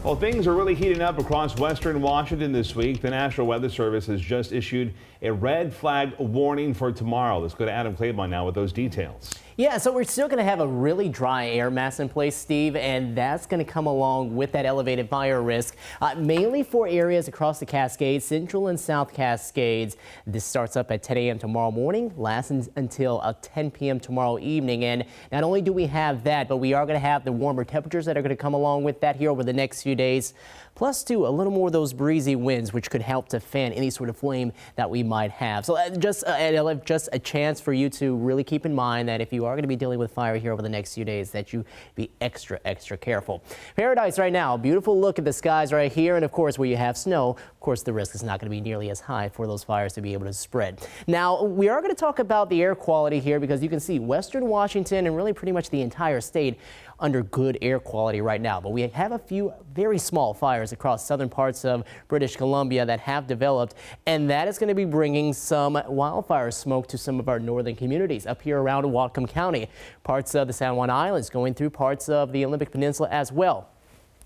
Well, things are really heating up across western Washington this week. The National Weather Service has just issued a red flag warning for tomorrow. Let's go to Adam Claibon now with those details. Yeah, so we're still going to have a really dry air mass in place, Steve, and that's going to come along with that elevated fire risk, mainly for areas across the Cascades, Central and South Cascades. This starts up at 10 a.m. tomorrow morning, lasts until 10 p.m. tomorrow evening. And not only do we have that, but we are going to have the warmer temperatures that are going to come along with that here over the next few days. Plus, too, a little more of those breezy winds, which could help to fan any sort of flame that we might have. So just a chance for you to really keep in mind that if you are going to be dealing with fire here over the next few days, that you be extra careful. Paradise right now, beautiful look at the skies right here. And of course, where you have snow, of course, the risk is not going to be nearly as high for those fires to be able to spread. Now, we are going to talk about the air quality here because you can see western Washington and really pretty much the entire state under good air quality right now. But we have a few very small fires across southern parts of British Columbia that have developed, and that is going to be bringing some wildfire smoke to some of our northern communities up here around Whatcom County, parts of the San Juan Islands, going through parts of the Olympic Peninsula as well.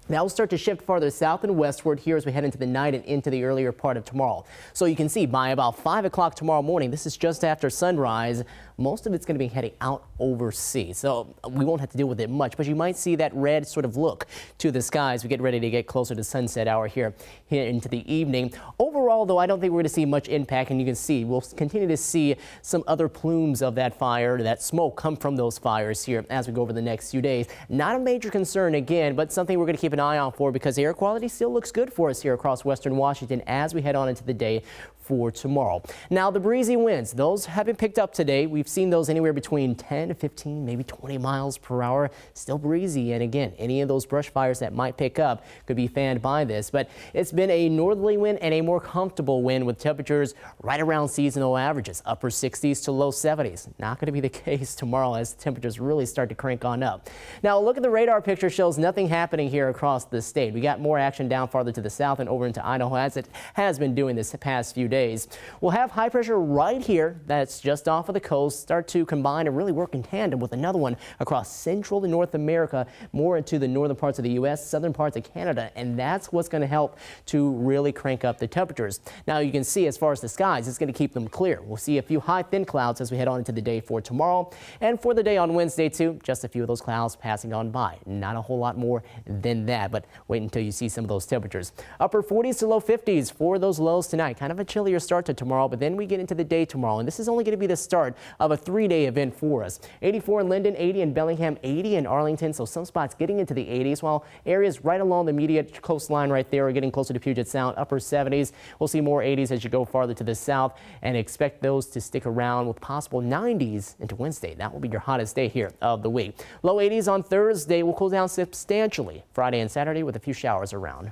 Now we'll start to shift farther south and westward here as we head into the night and into the earlier part of tomorrow. So you can see by about 5 o'clock tomorrow morning, this is just after sunrise, most of it's going to be heading out overseas. So we won't have to deal with it much, but you might see that red sort of look to the sky as we get ready to get closer to sunset hour here into the evening. Overall, though, I don't think we're going to see much impact, and you can see we'll continue to see some other plumes of that fire, that smoke come from those fires here as we go over the next few days. Not a major concern again, but something we're going to keep an eye out for because air quality still looks good for us here across western Washington as we head on into the day for tomorrow. Now, the breezy winds, those haven't picked up today. We've seen those anywhere between 10 to 15, maybe 20 miles per hour. Still breezy. And again, any of those brush fires that might pick up could be fanned by this. But it's been a northerly wind and a more comfortable wind with temperatures right around seasonal averages, upper 60s to low 70s. Not going to be the case tomorrow as temperatures really start to crank on up. Now, look at the radar picture shows nothing happening here across the state. We got more action down farther to the south and over into Idaho as it has been doing this past few days. We'll have high pressure right here that's just off of the coast start to combine and really work in tandem with another one across central and North America, more into the northern parts of the U.S., southern parts of Canada, and that's what's going to help to really crank up the temperatures. Now you can see as far as the skies, it's going to keep them clear. We'll see a few high thin clouds as we head on into the day for tomorrow, and for the day on Wednesday too, just a few of those clouds passing on by. Not a whole lot more than that, but wait until you see some of those temperatures. Upper 40s to low 50s for those lows tonight. Kind of a chillier start to tomorrow, but then we get into the day tomorrow, and this is only going to be the start of a 3-day event for us. 84 in Linden, 80 in Bellingham, 80 in Arlington, so some spots getting into the 80s, while areas right along the immediate coastline right there are getting closer to Puget Sound, upper 70s. We'll see more 80s as you go farther to the south, and expect those to stick around with possible 90s into Wednesday. That will be your hottest day here of the week. Low 80s on Thursday will cool down substantially Friday and Saturday with a few showers around.